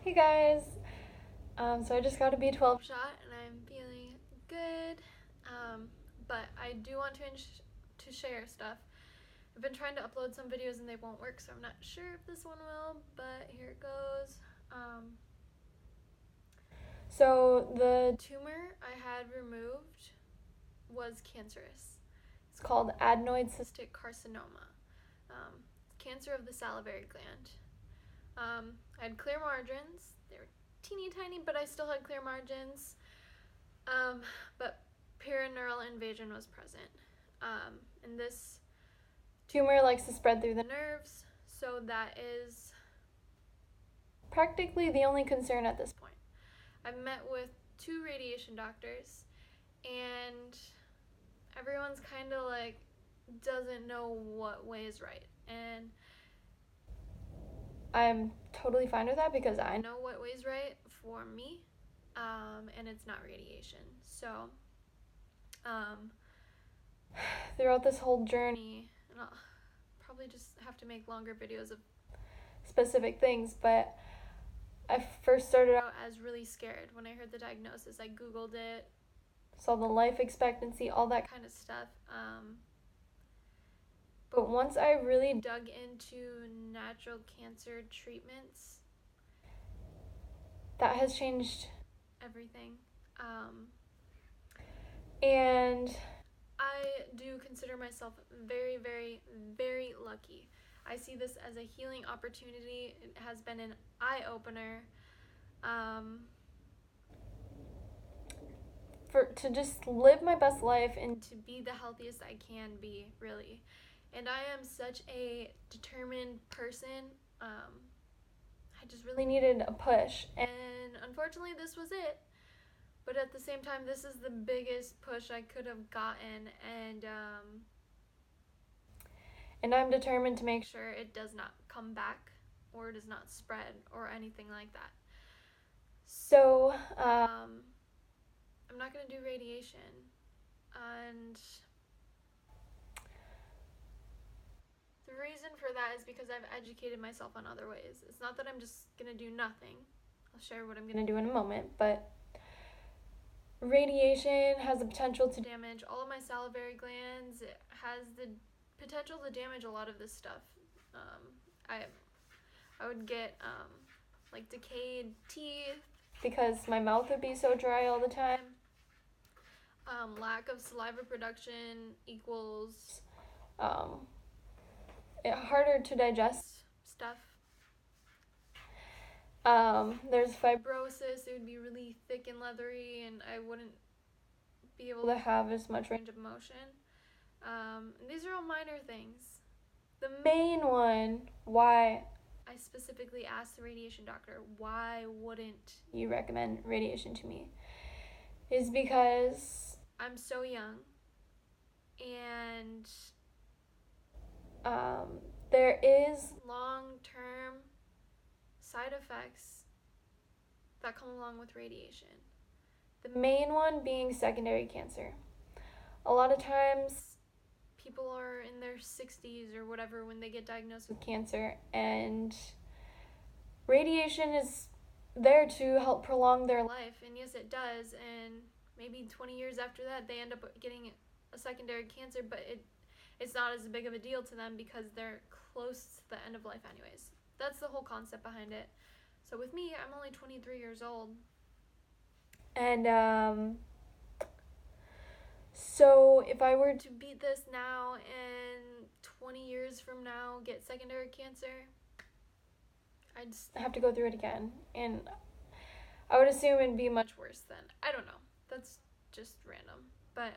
Hey guys! So I just got a B12 shot and I'm feeling good. But I do want to share stuff. I've been trying to upload some videos and they won't work, so I'm not sure if this one will, but here it goes. So the tumor I had removed was cancerous. It's called adenoid cystic carcinoma. Cancer of the salivary gland. I had clear margins. They were teeny tiny, but I still had clear margins. But perineural invasion was present. And this tumor likes to spread through the nerves, so that is practically the only concern at this point. I've met with 2 radiation doctors, and everyone's kind of like doesn't know what way is right. And I'm totally fine with that because I know what way's right for me, and it's not radiation. So, throughout this whole journey, and I'll probably just have to make longer videos of specific things, but I first started out as really scared when I heard the diagnosis. I Googled it, saw the life expectancy, all that kind of stuff. But once I really dug into natural cancer treatments, that has changed everything. And I do consider myself very, very, very lucky. I see this as a healing opportunity. It has been an eye-opener to just live my best life and to be the healthiest I can be, really. And I am such a determined person. I just really needed a push, and unfortunately this was it. But at the same time, this is the biggest push I could have gotten, and I'm determined to make sure it does not come back or does not spread or anything like that. So, I'm not going to do radiation, and the reason for that is because I've educated myself on other ways. It's not that I'm just going to do nothing. I'll share what I'm going to do in a moment, but radiation has the potential to damage all of my salivary glands. It has the potential to damage a lot of this stuff. I would get like decayed teeth because my mouth would be so dry all the time. Lack of saliva production equals harder to digest stuff. There's fibrosis. It would be really thick and leathery, and I wouldn't be able to have as much range of motion. And these are all minor things. The main one, why I specifically asked the radiation doctor, why wouldn't you recommend radiation to me, is because I'm so young, and there is long-term side effects that come along with radiation. The main one being secondary cancer. A lot of times people are in their 60s or whatever when they get diagnosed with cancer, and radiation is there to help prolong their life, and yes, it does, and maybe 20 years after that they end up getting a secondary cancer, but it's not as big of a deal to them because they're close to the end of life anyways. That's the whole concept behind it. So with me, I'm only 23 years old, and so if I were to beat this now and 20 years from now get secondary cancer, I'd have to go through it again, and I would assume it'd be much worse then. I don't know. That's just random. But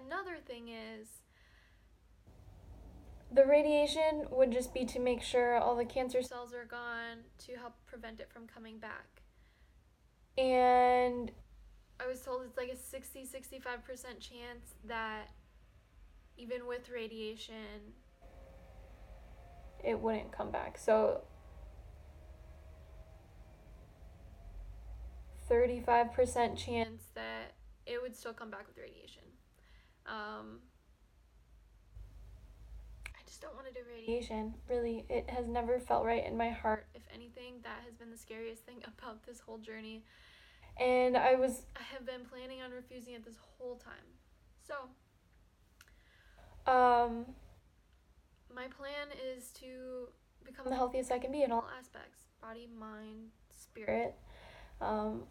another thing is, the radiation would just be to make sure all the cancer cells are gone to help prevent it from coming back. And I was told it's like a 60-65% chance that even with radiation, it wouldn't come back. So 35% chance that it would still come back with radiation. I just don't want to do radiation. Really, it has never felt right in my heart. If anything, that has been the scariest thing about this whole journey. And I have been planning on refusing it this whole time. So, my plan is to become the healthiest I can be in all aspects: body, mind, spirit. I'm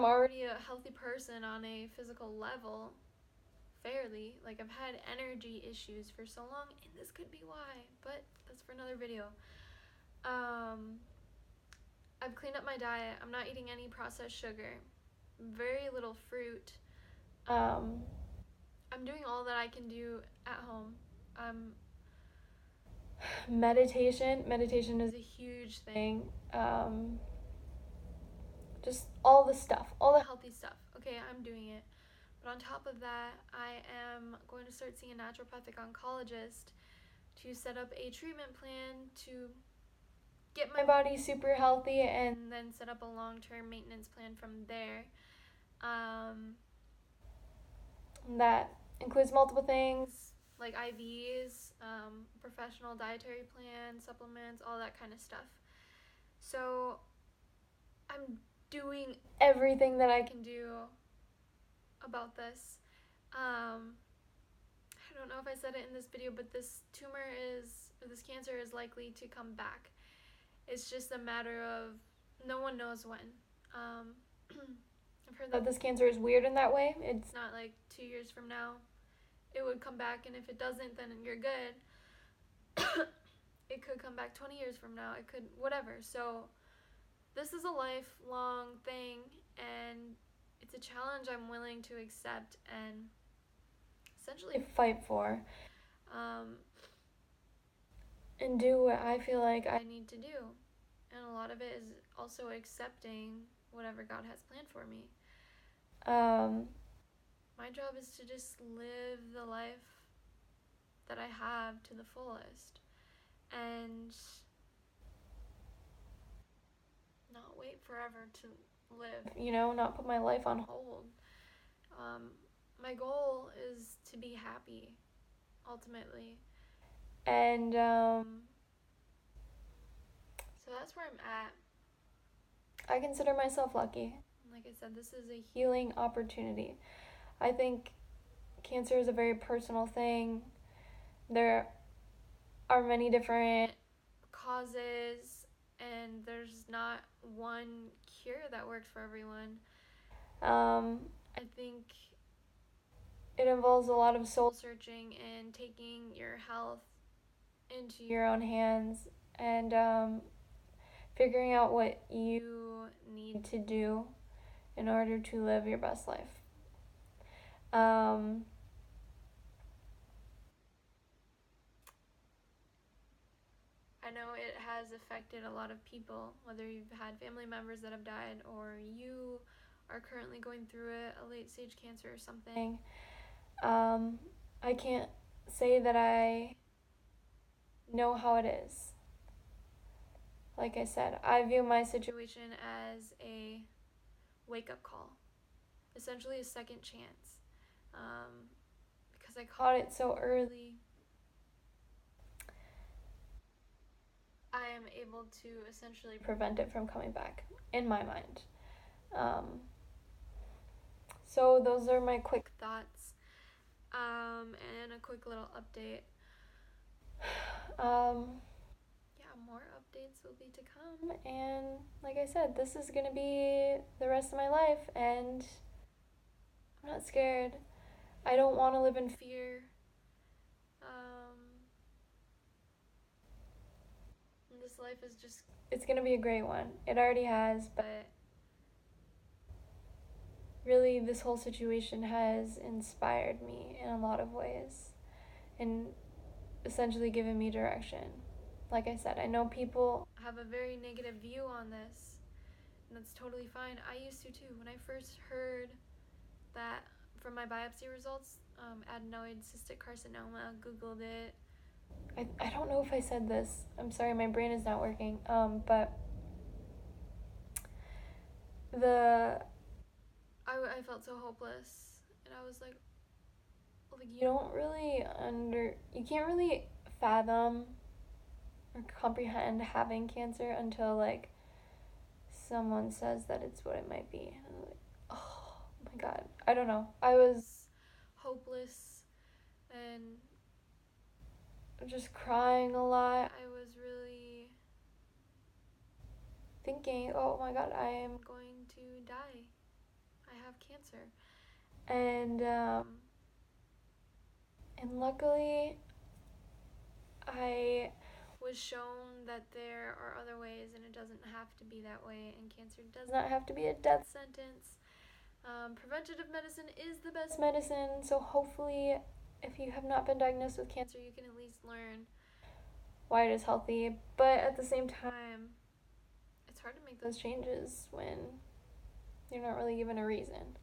already a healthy person on a physical level, fairly. Like, I've had energy issues for so long, and this could be why, but that's for another video. I've cleaned up my diet. I'm not eating any processed sugar, very little fruit. I'm doing all that I can do at home. Meditation is a huge thing. Just all the stuff, all the healthy stuff. Okay, I'm doing it. But on top of that, I am going to start seeing a naturopathic oncologist to set up a treatment plan to get my body super healthy and then set up a long-term maintenance plan from there. That includes multiple things like IVs, professional dietary plan, supplements, all that kind of stuff. So I'm doing everything that I can do about this. I don't know if I said it in this video, but this cancer is likely to come back. It's just a matter of no one knows when. I've heard that this cancer is weird in that way. It's not like 2 years from now it would come back, and if it doesn't, then you're good. It could come back 20 years from now. It could, whatever. So this is a lifelong thing, and it's a challenge I'm willing to accept and essentially fight for. And do what I feel like I need to do. And a lot of it is also accepting whatever God has planned for me. My job is to just live the life that I have to the fullest and not wait forever to live, not put my life on hold. My goal is to be happy, ultimately. And so that's where I'm at. I consider myself lucky. Like I said, this is a healing opportunity. I think cancer is a very personal thing. There are many different causes, and there's not one cure that works for everyone. I think it involves a lot of soul searching and taking your health into your own hands and figuring out what you need to do in order to live your best life. I know it has affected a lot of people, whether you've had family members that have died or you are currently going through it, a late stage cancer or something. I can't say that I know how it is. Like I said, I view my situation as a wake-up call, essentially a second chance, because I caught it so early. I am able to essentially prevent it from coming back, in my mind. So those are my quick thoughts, and a quick little update. More updates will be to come, and like I said, this is gonna be the rest of my life, and I'm not scared. I don't want to live in fear. This life is it's gonna be a great one. It already has, but really this whole situation has inspired me in a lot of ways and essentially given me direction. Like I said, I know people have a very negative view on this, and that's totally fine. I used to too. When I first heard that from my biopsy results, adenoid cystic carcinoma, Googled it. I don't know if I said this. I'm sorry, my brain is not working. But I felt so hopeless, and I was like, like you can't really fathom or comprehend having cancer until like someone says that it's what it might be. And I'm like, oh my god, I don't know. I was hopeless and just crying a lot. I was really thinking, oh my god, I am going to die. I have cancer. And luckily I was shown that there are other ways and it doesn't have to be that way, and cancer does not have to be a death sentence. Preventative medicine is the best medicine, so hopefully if you have not been diagnosed with cancer, you can at least learn why it is healthy. But at the same time, it's hard to make those changes when you're not really given a reason.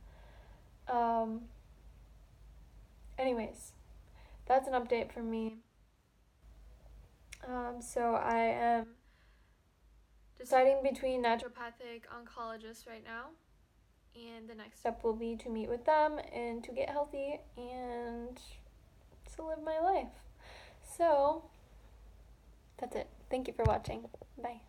Anyways, that's an update from me. So I am deciding between naturopathic oncologists right now, and the next step will be to meet with them and to get healthy and to live my life. So that's it. Thank you for watching. Bye.